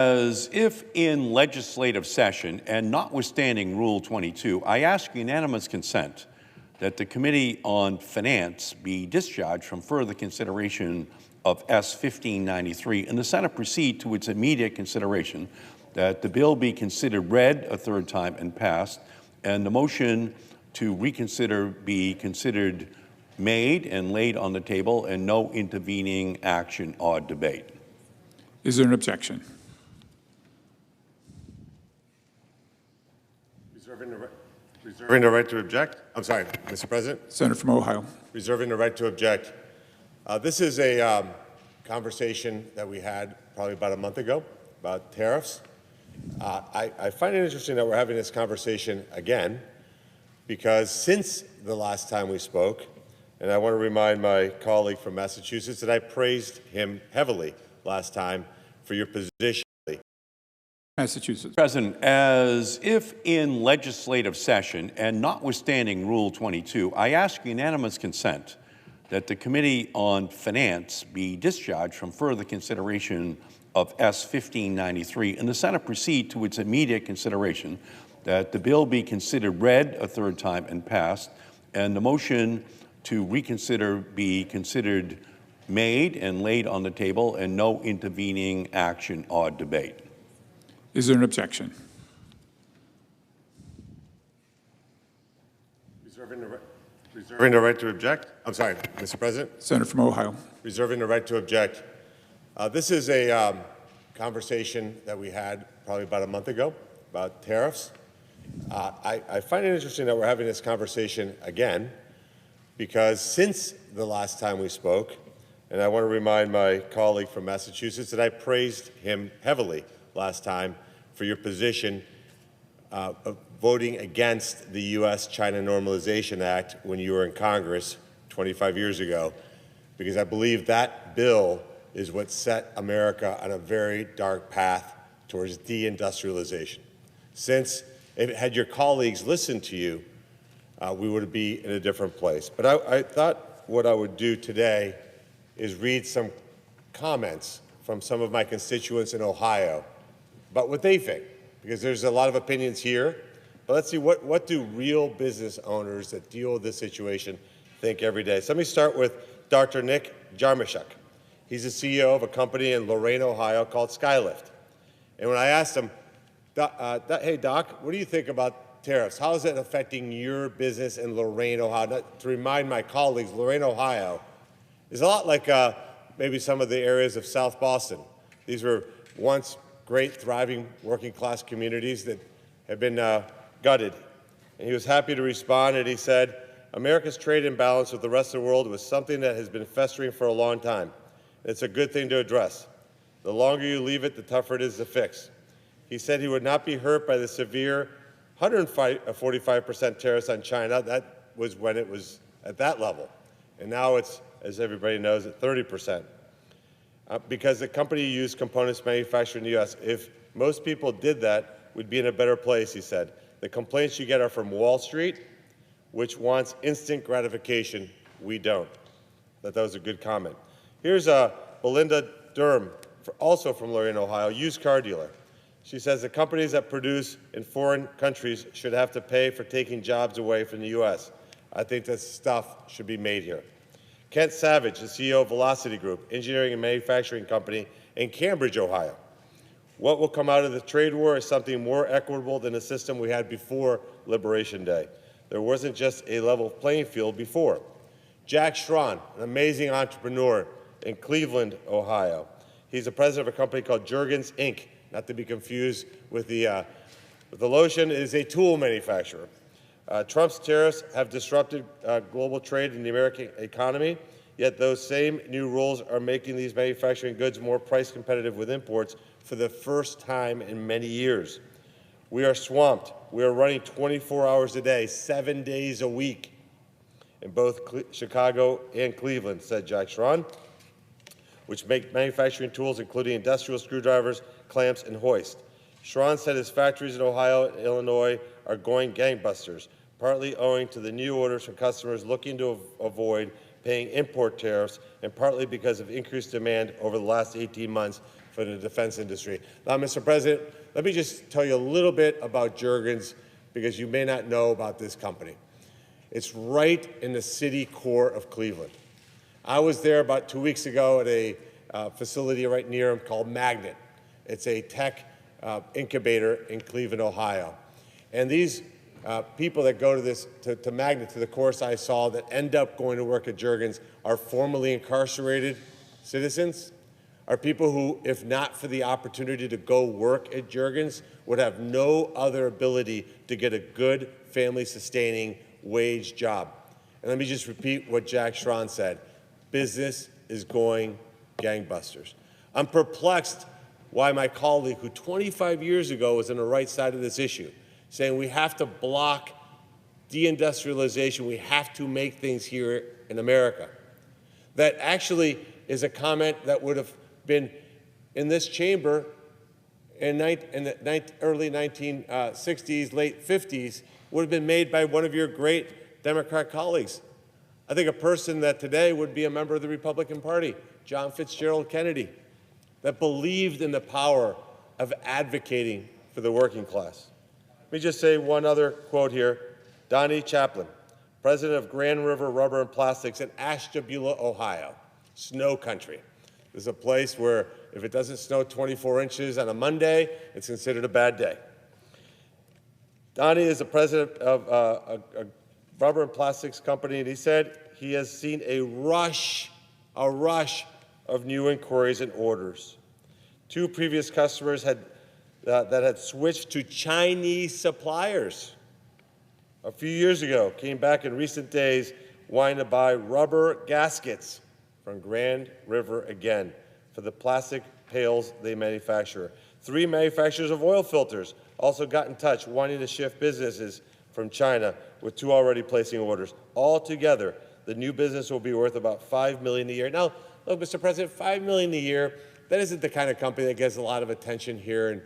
As if in legislative session and notwithstanding Rule 22, I ask unanimous consent that the Committee on Finance be discharged from further consideration of S. 1593 and the Senate proceed to its immediate consideration, that the bill be considered read a third time and passed, and the motion to reconsider be considered made and laid on the table, and no intervening action or debate. Is there an objection? Reserving the right to object. I'm sorry, Mr. President. Senator from Ohio. Reserving the right to object. This is a conversation that we had probably about a month ago about tariffs. I find it interesting that we're having this conversation again, because since the last time we spoke, and I want to remind my colleague from Massachusetts that I praised him heavily last time for your position. Massachusetts. President, as if in legislative session and notwithstanding Rule 22, I ask unanimous consent that the Committee on Finance be discharged from further consideration of S. 1593 and the Senate proceed to its immediate consideration, that the bill be considered read a third time and passed, and the motion to reconsider be considered made and laid on the table, and no intervening action or debate. Is there an objection? Reserving the right to object. I'm sorry, Mr. President. Senator from Ohio. Reserving the right to object. This is a conversation that we had probably about a month ago about tariffs. I find it interesting that we're having this conversation again, because since the last time we spoke, and I want to remind my colleague from Massachusetts that I praised him heavily last time for your position of voting against the U.S.-China Normalization Act when you were in Congress 25 years ago, because I believe that bill is what set America on a very dark path towards deindustrialization. Had your colleagues listened to you, we would be in a different place. But I thought what I would do today is read some comments from some of my constituents in Ohio about what they think, because there's a lot of opinions here. But let's see, what do real business owners that deal with this situation think every day? So let me start with Dr. Nick Jarmashuk. He's the CEO of a company in Moreno, Ohio called Skylift. And when I asked him, hey, Doc, what do you think about tariffs? How is it affecting your business in Lorain, Ohio? To remind my colleagues, Lorain, Ohio is a lot like maybe some of the areas of South Boston. These were once great, thriving, working-class communities that have been gutted. And he was happy to respond, and he said, America's trade imbalance with the rest of the world was something that has been festering for a long time. It's a good thing to address. The longer you leave it, the tougher it is to fix. He said he would not be hurt by the severe 145% tariffs on China. That was when it was at that level. And now it's, as everybody knows, at 30%. Because the company used components manufactured in the U.S. If most people did that, we'd be in a better place, he said. The complaints you get are from Wall Street, which wants instant gratification. We don't. That was a good comment. Here's Belinda Durham, also from Lorain, Ohio, used car dealer. She says the companies that produce in foreign countries should have to pay for taking jobs away from the U.S. I think that stuff should be made here. Kent Savage, the CEO of Velocity Group, engineering and manufacturing company in Cambridge, Ohio. What will come out of the trade war is something more equitable than the system we had before Liberation Day. There wasn't just a level playing field before. Jack Schron, an amazing entrepreneur in Cleveland, Ohio. He's the president of a company called Jergens, Inc., not to be confused with the lotion. It is a tool manufacturer. Trump's tariffs have disrupted global trade in the American economy, yet those same new rules are making these manufacturing goods more price competitive with imports for the first time in many years. We are swamped. We are running 24 hours a day, 7 days a week in both Chicago and Cleveland, said Jack Schron, which make manufacturing tools, including industrial screwdrivers, clamps, and hoists. Schron said his factories in Ohio and Illinois are going gangbusters, partly owing to the new orders from customers looking to avoid paying import tariffs, and partly because of increased demand over the last 18 months for the defense industry. Now, Mr. President, let me just tell you a little bit about Juergens, because you may not know about this company. It's right in the city core of Cleveland. I was there about 2 weeks ago at a facility right near him called Magnet. It's a tech incubator in Cleveland, Ohio. And these people that go to Magnet, to the course I saw, that end up going to work at Juergens are formerly incarcerated citizens, are people who, if not for the opportunity to go work at Juergens, would have no other ability to get a good family-sustaining wage job. And let me just repeat what Jack Schron said. Business is going gangbusters. I'm perplexed why my colleague, who 25 years ago was on the right side of this issue, saying we have to block deindustrialization, we have to make things here in America. That actually is a comment that would have been in this chamber in the early 1960s, late 50s, would have been made by one of your great Democrat colleagues. I think a person that today would be a member of the Republican Party, John Fitzgerald Kennedy, that believed in the power of advocating for the working class. Let me just say one other quote here. Donnie Chaplin, president of Grand River Rubber and Plastics in Ashtabula, Ohio, snow country. This is a place where if it doesn't snow 24 inches on a Monday, it's considered a bad day. Donnie is the president of a rubber and plastics company, and he said he has seen a rush of new inquiries and orders. 2 previous customers that had switched to Chinese suppliers a few years ago came back in recent days wanting to buy rubber gaskets from Grand River again for the plastic pails they manufacture. 3 manufacturers of oil filters also got in touch wanting to shift businesses from China, with 2 already placing orders. Altogether, the new business will be worth about $5 million a year. Now, look, Mr. President, $5 million a year, that isn't the kind of company that gets a lot of attention here in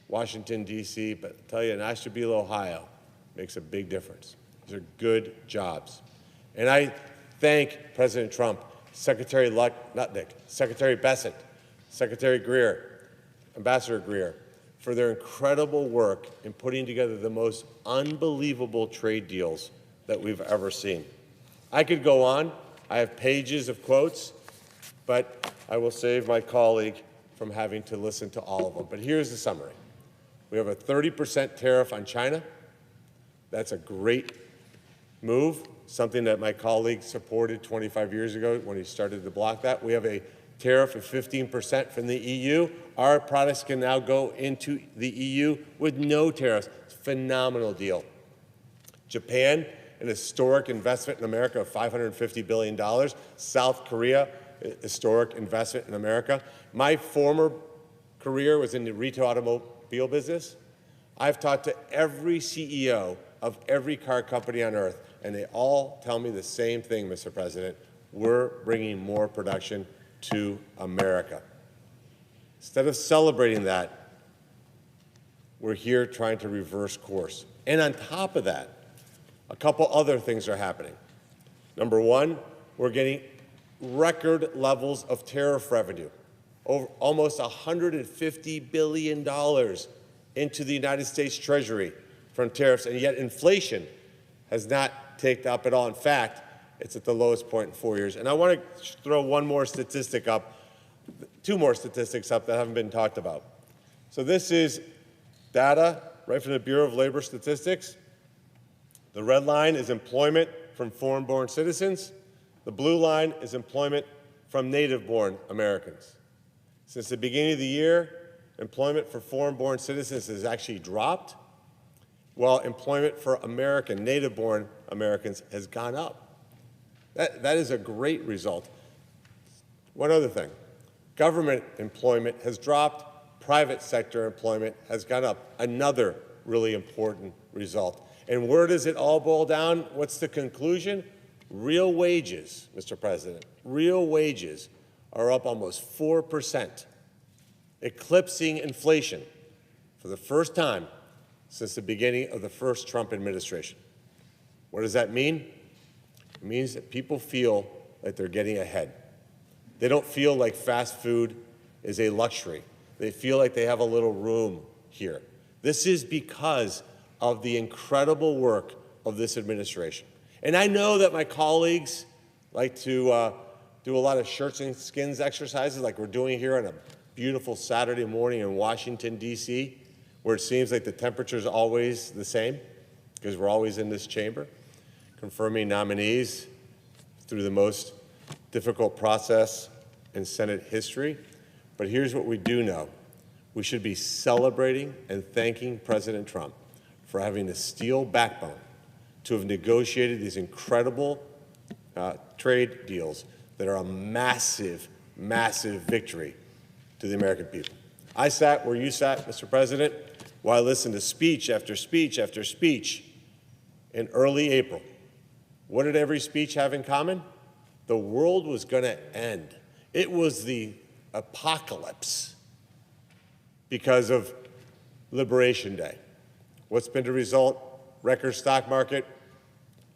Washington, D.C., but I'll tell you, in Ashtabula, Ohio, makes a big difference. These are good jobs. And I thank President Trump, Secretary Lutnick, Secretary Bessent, Secretary Greer, Ambassador Greer, for their incredible work in putting together the most unbelievable trade deals that we've ever seen. I could go on. I have pages of quotes, but I will save my colleague from having to listen to all of them. But here's the summary. We have a 30% tariff on China. That's a great move, something that my colleague supported 25 years ago when he started to block that. We have a tariff of 15% from the EU. Our products can now go into the EU with no tariffs. It's a phenomenal deal. Japan, an historic investment in America of $550 billion. South Korea, historic investment in America. My former career was in the retail automobile business. I've talked to every CEO of every car company on earth, and they all tell me the same thing, Mr. President. We're bringing more production to America. Instead of celebrating that, we're here trying to reverse course. And on top of that, a couple other things are happening. Number one, we're getting record levels of tariff revenue, over almost $150 billion into the United States Treasury from tariffs, and yet inflation has not ticked up at all. In fact, it's at the lowest point in 4 years. And I want to throw one more statistic up, 2 more statistics up that haven't been talked about. So this is data right from the Bureau of Labor Statistics. The red line is employment from foreign-born citizens. The blue line is employment from native-born Americans. Since the beginning of the year, employment for foreign-born citizens has actually dropped, while employment for American, native-born Americans has gone up. That is a great result. One other thing, government employment has dropped, private sector employment has gone up. Another really important result. And where does it all boil down? What's the conclusion? Real wages, Mr. President, real wages are up almost 4%, eclipsing inflation for the first time since the beginning of the first Trump administration. What does that mean? It means that people feel like they're getting ahead. They don't feel like fast food is a luxury. They feel like they have a little room here. This is because of the incredible work of this administration. And I know that my colleagues like to do a lot of shirts and skins exercises like we're doing here on a beautiful Saturday morning in Washington, D.C., where it seems like the temperature is always the same because we're always in this chamber, confirming nominees through the most difficult process in Senate history. But here's what we do know. We should be celebrating and thanking President Trump for having the steel backbone to have negotiated these incredible trade deals that are a massive, massive victory to the American people. I sat where you sat, Mr. President, while I listened to speech after speech after speech in early April. What did every speech have in common? The world was going to end. It was the apocalypse because of Liberation Day. What's been the result? Record stock market,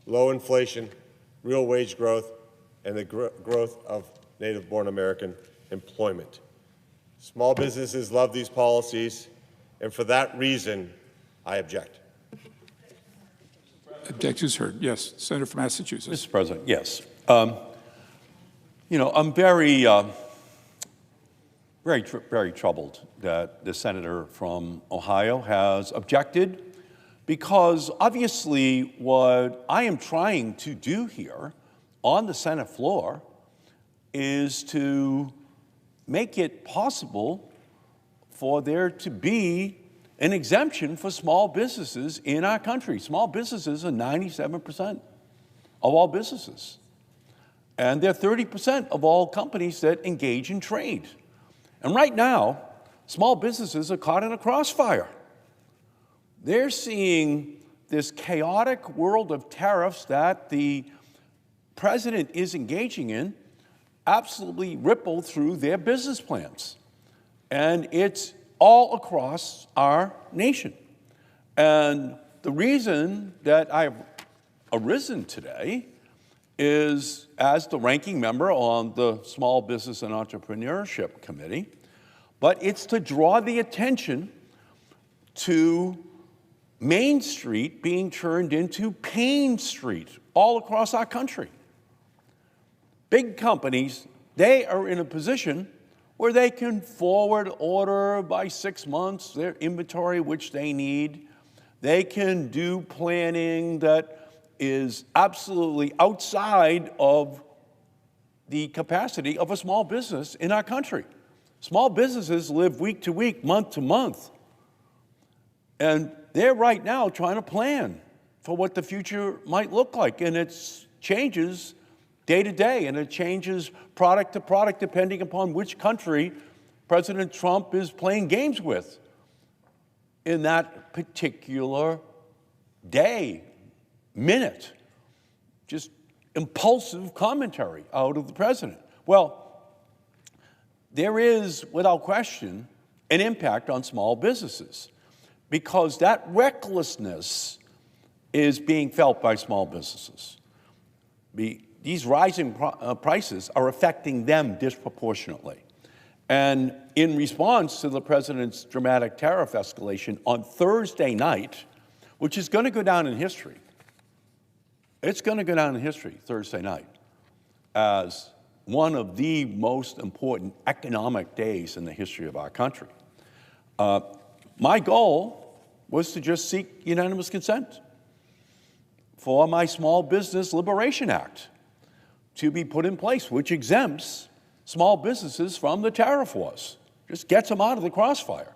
low inflation, real wage growth, and the growth of native-born American employment. Small businesses love these policies, and for that reason, I object. Objection is heard. Yes, Senator from Massachusetts. Mr. President, yes. You know, I'm very troubled that the senator from Ohio has objected, because obviously what I am trying to do here on the Senate floor is to make it possible for there to be an exemption for small businesses in our country. Small businesses are 97% of all businesses. And they're 30% of all companies that engage in trade. And right now, small businesses are caught in a crossfire. They're seeing this chaotic world of tariffs that the president is engaging in absolutely ripple through their business plans. And it's all across our nation. And the reason that I've arisen today is, as the ranking member on the Small Business and Entrepreneurship Committee, but it's to draw the attention to Main Street being turned into Pain Street all across our country. Big companies, they are in a position where they can forward order by 6 months their inventory, which they need. They can do planning that is absolutely outside of the capacity of a small business in our country. Small businesses live week to week, month to month. And they're right now trying to plan for what the future might look like. And it changes day to day, and it changes product to product depending upon which country President Trump is playing games with in that particular day, minute. Just impulsive commentary out of the president. Well, there is, without question, an impact on small businesses, because that recklessness is being felt by small businesses. These rising prices are affecting them disproportionately. And in response to the president's dramatic tariff escalation on Thursday night, which is going to go down in history, it's going to go down in history Thursday night as one of the most important economic days in the history of our country. My goal was to just seek unanimous consent for my Small Business Liberation Act to be put in place, which exempts small businesses from the tariff wars, just gets them out of the crossfire.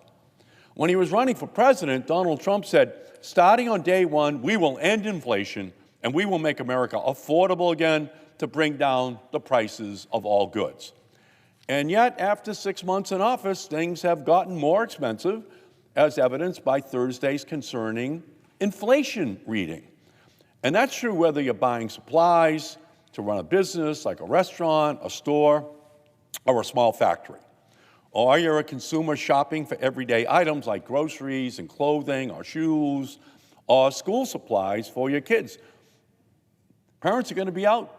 When he was running for president, Donald Trump said, starting on day one, we will end inflation and we will make America affordable again to bring down the prices of all goods. And yet, after 6 months in office, things have gotten more expensive, as evidenced by Thursday's concerning inflation reading. And that's true whether you're buying supplies to run a business like a restaurant, a store, or a small factory, or you're a consumer shopping for everyday items like groceries and clothing or shoes or school supplies for your kids. Parents are going to be out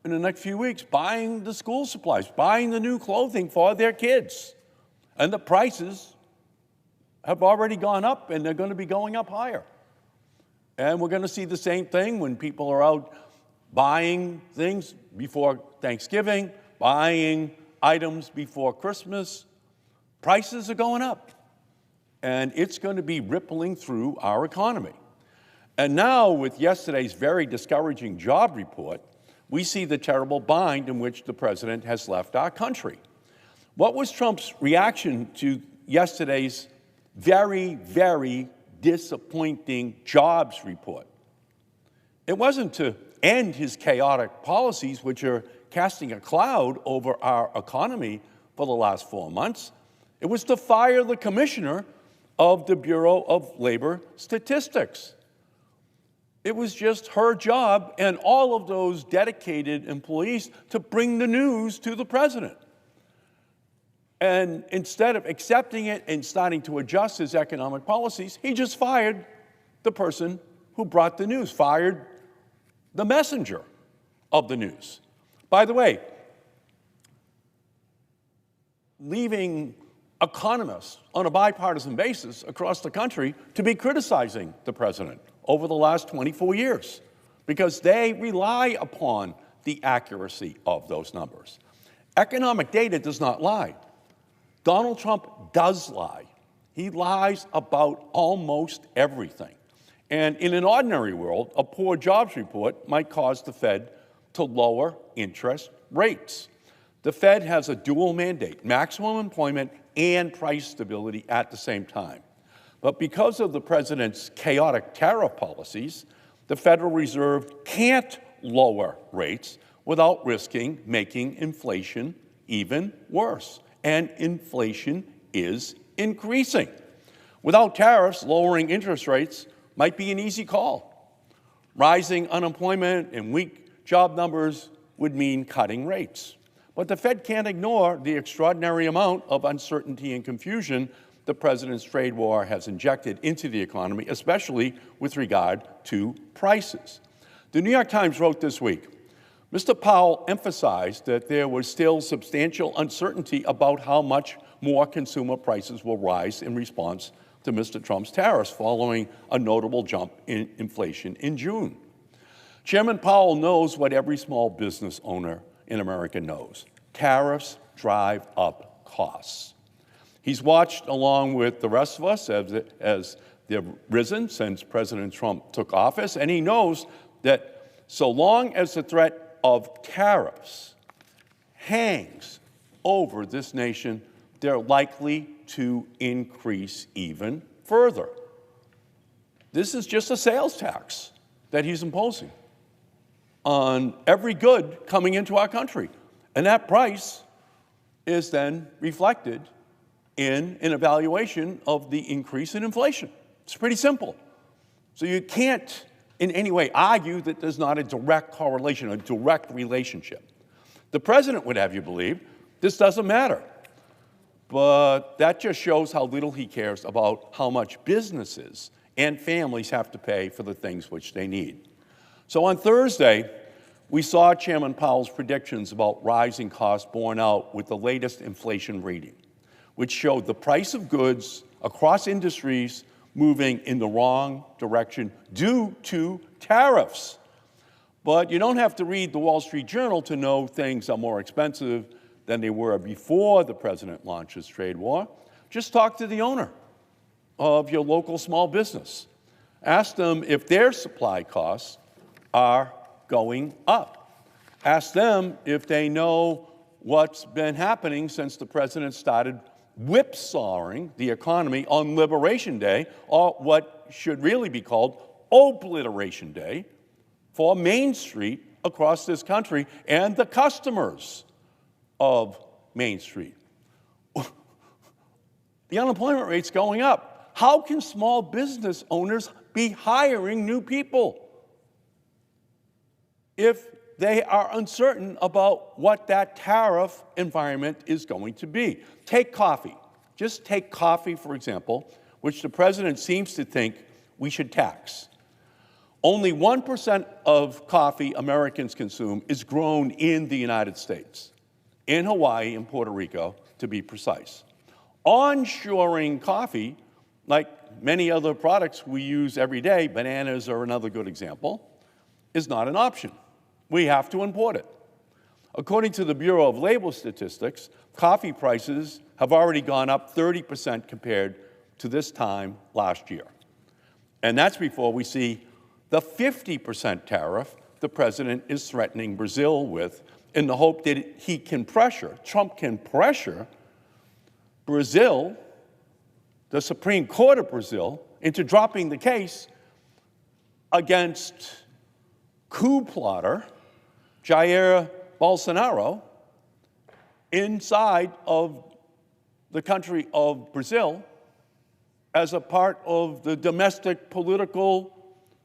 in the next few weeks buying the school supplies, buying the new clothing for their kids. And the prices have already gone up, and they're going to be going up higher. And we're going to see the same thing when people are out buying things before Thanksgiving, buying items before Christmas. Prices are going up, and it's going to be rippling through our economy. And now, with yesterday's very discouraging job report, we see the terrible bind in which the president has left our country. What was Trump's reaction to yesterday's very, very disappointing jobs report? It wasn't to end his chaotic policies, which are casting a cloud over our economy for the last 4 months. It was to fire the commissioner of the Bureau of Labor Statistics. It was just her job and all of those dedicated employees to bring the news to the president. And instead of accepting it and starting to adjust his economic policies, he just fired the person who brought the news, fired the messenger of the news. By the way, leaving economists on a bipartisan basis across the country to be criticizing the president over the last 24 years because they rely upon the accuracy of those numbers. Economic data does not lie. Donald Trump does lie. He lies about almost everything. And in an ordinary world, a poor jobs report might cause the Fed to lower interest rates. The Fed has a dual mandate, maximum employment and price stability at the same time. But because of the president's chaotic tariff policies, the Federal Reserve can't lower rates without risking making inflation even worse. And inflation is increasing. Without tariffs, lowering interest rates might be an easy call. Rising unemployment and weak job numbers would mean cutting rates. But the Fed can't ignore the extraordinary amount of uncertainty and confusion the president's trade war has injected into the economy, especially with regard to prices. The New York Times wrote this week, Mr. Powell emphasized that there was still substantial uncertainty about how much more consumer prices will rise in response to Mr. Trump's tariffs following a notable jump in inflation in June. Chairman Powell knows what every small business owner in America knows. Tariffs drive up costs. He's watched along with the rest of us as they've risen since President Trump took office, and he knows that so long as the threat of tariffs hangs over this nation, they're likely to increase even further. This is just a sales tax that he's imposing on every good coming into our country. And that price is then reflected in an evaluation of the increase in inflation. It's pretty simple. So you can't in any way argue that there's not a direct correlation, a direct relationship. The president would have you believe this doesn't matter. But that just shows how little he cares about how much businesses and families have to pay for the things which they need. So on Thursday, we saw Chairman Powell's predictions about rising costs borne out with the latest inflation reading, which showed the price of goods across industries moving in the wrong direction due to tariffs. But you don't have to read the Wall Street Journal to know things are more expensive than they were before the president launched his trade war. Just talk to the owner of your local small business. Ask them if their supply costs are going up. Ask them if they know what's been happening since the president started whipsawing the economy on Liberation Day, or what should really be called Obliteration Day, for Main Street across this country and the customers of Main Street. The unemployment rate's going up. How can small business owners be hiring new people if they are uncertain about what that tariff environment is going to be? Take coffee. Just take coffee, for example, which the president seems to think we should tax. Only 1% of coffee Americans consume is grown in the United States, in Hawaii and Puerto Rico, to be precise. onshoring coffee, like many other products we use every day, bananas are another good example, is not an option. We have to import it. According to the Bureau of Labor Statistics, coffee prices have already gone up 30% compared to this time last year. And that's before we see the 50% tariff the president is threatening Brazil with in the hope that Trump can pressure Brazil, the Supreme Court of Brazil, into dropping the case against coup plotter Jair Bolsonaro inside of the country of Brazil as a part of the domestic political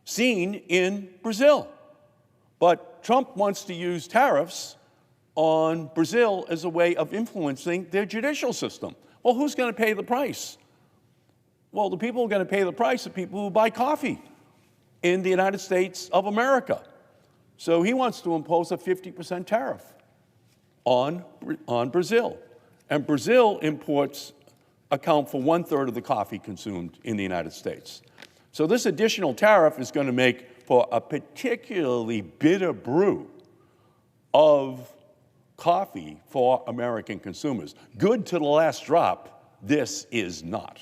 scene in Brazil. But Trump wants to use tariffs on Brazil as a way of influencing their judicial system. Well, who's going to pay the price? Well, the people who are going to pay the price are people who buy coffee in the United States of America. So he wants to impose a 50% tariff on Brazil. And Brazil imports account for 1/3 of the coffee consumed in the United States. So this additional tariff is going to make for a particularly bitter brew of coffee for American consumers. Good to the last drop, this is not.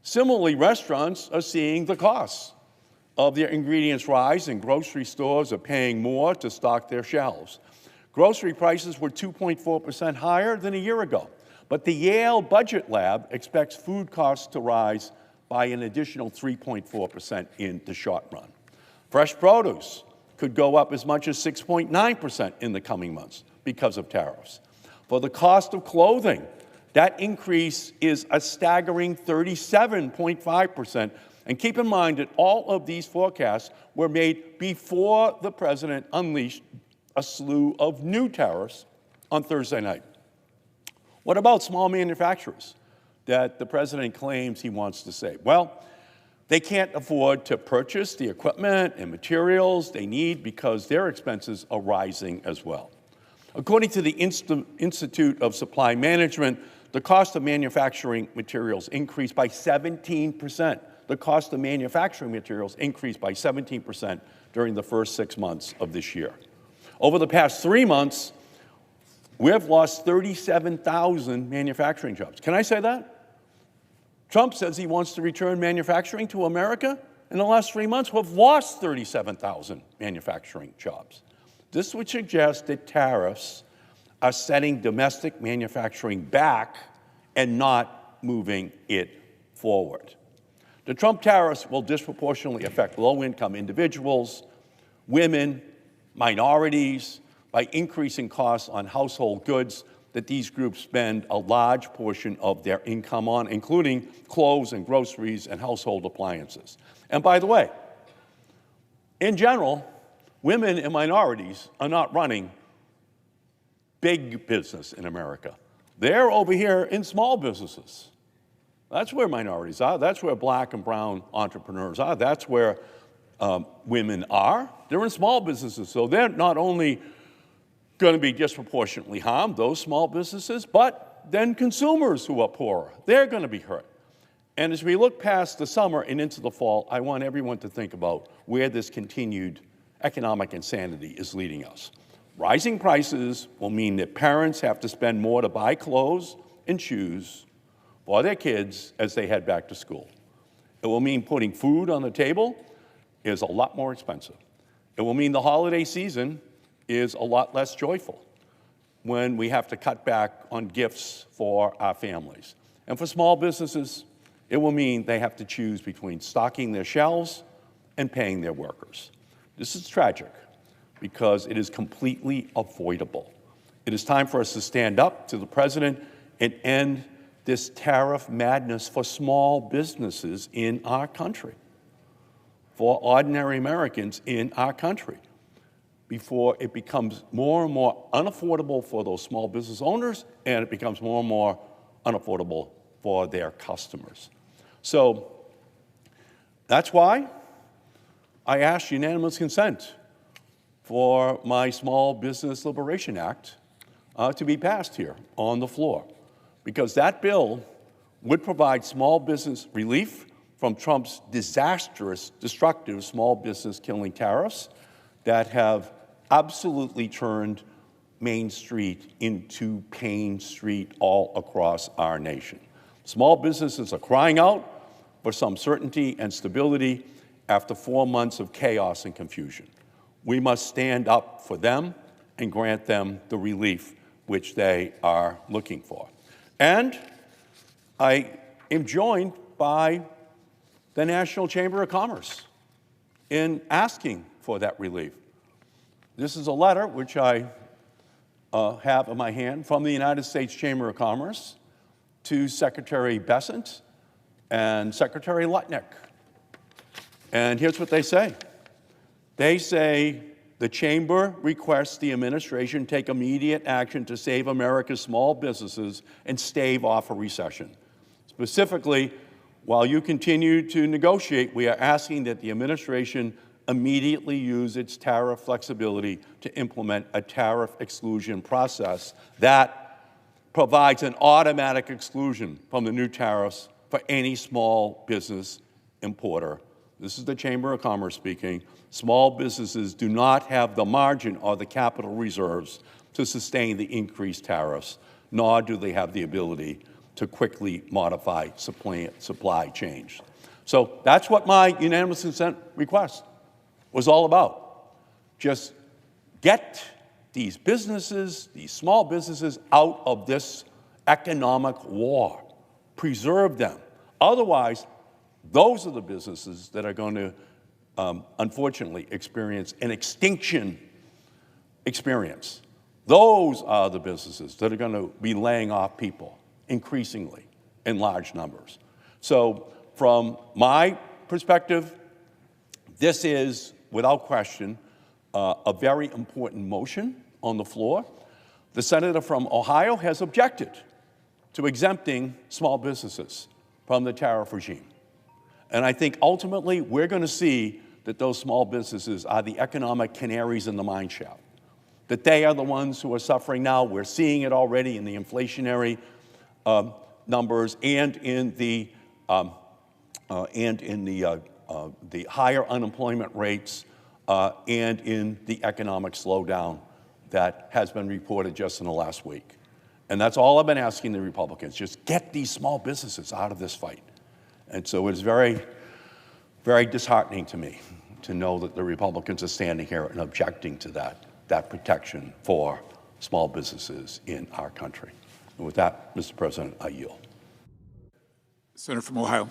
Similarly, restaurants are seeing the costs of their ingredients rise, and grocery stores are paying more to stock their shelves. Grocery prices were 2.4% higher than a year ago, but the Yale Budget Lab expects food costs to rise by an additional 3.4% in the short run. Fresh produce could go up as much as 6.9% in the coming months because of tariffs. For the cost of clothing, that increase is a staggering 37.5%. And keep in mind that all of these forecasts were made before the president unleashed a slew of new tariffs on Thursday night. What about small manufacturers that the president claims he wants to save? Well, they can't afford to purchase the equipment and materials they need because their expenses are rising as well. According to the Institute of Supply Management, the cost of manufacturing materials increased by 17%. The cost of manufacturing materials increased by 17% during the first 6 months of this year. Over the past 3 months, we have lost 37,000 manufacturing jobs. Can I say that? Trump says he wants to return manufacturing to America. In the last 3 months, we've lost 37,000 manufacturing jobs. This would suggest that tariffs are setting domestic manufacturing back and not moving it forward. The Trump tariffs will disproportionately affect low-income individuals, women, minorities, by increasing costs on household goods that these groups spend a large portion of their income on, including clothes and groceries and household appliances. And by the way, in general, women and minorities are not running big business in America. They're over here in small businesses. That's where minorities are. That's where black and brown entrepreneurs are. That's where women are. They're in small businesses. So they're not only going to be disproportionately harmed, those small businesses, but then consumers who are poorer, they're going to be hurt. And as we look past the summer and into the fall, I want everyone to think about where this continued economic insanity is leading us. Rising prices will mean that parents have to spend more to buy clothes and shoes for their kids as they head back to school. It will mean putting food on the table is a lot more expensive. It will mean the holiday season is a lot less joyful when we have to cut back on gifts for our families. And for small businesses, it will mean they have to choose between stocking their shelves and paying their workers. This is tragic because it is completely avoidable. It is time for us to stand up to the president and end this tariff madness for small businesses in our country, for ordinary Americans in our country, before it becomes more and more unaffordable for those small business owners and it becomes more and more unaffordable for their customers. So that's why I asked unanimous consent for my Small Business Liberation Act to be passed here on the floor, because that bill would provide small business relief from Trump's disastrous, destructive small business killing tariffs that have absolutely turned Main Street into Pain Street all across our nation. Small businesses are crying out for some certainty and stability after 4 months of chaos and confusion. We must stand up for them and grant them the relief which they are looking for. And I am joined by the National Chamber of Commerce in asking for that relief. This is a letter which I have in my hand from the United States Chamber of Commerce to Secretary Bessent and Secretary Lutnick. And here's what they say. They say, the Chamber requests the administration take immediate action to save America's small businesses and stave off a recession. Specifically, while you continue to negotiate, we are asking that the administration immediately use its tariff flexibility to implement a tariff exclusion process that provides an automatic exclusion from the new tariffs for any small business importer. This is the Chamber of Commerce speaking. Small businesses do not have the margin or the capital reserves to sustain the increased tariffs, nor do they have the ability to quickly modify supply chains. So that's what my unanimous consent request was all about. Just get these businesses, these small businesses, out of this economic war. Preserve them. Otherwise, those are the businesses that are going to, unfortunately, experience an extinction experience. Those are the businesses that are going to be laying off people increasingly in large numbers. So from my perspective, this is, without question, a very important motion on the floor. The senator from Ohio has objected to exempting small businesses from the tariff regime. And I think ultimately we're going to see that those small businesses are the economic canaries in the mine shaft, that they are the ones who are suffering now. We're seeing it already in the inflationary numbers and in the higher unemployment rates and in the economic slowdown that has been reported just in the last week. And that's all I've been asking the Republicans, just get these small businesses out of this fight. And so it is very, very disheartening to me to know that the Republicans are standing here and objecting to that protection for small businesses in our country. And with that, Mr. President, I yield. Senator from Ohio.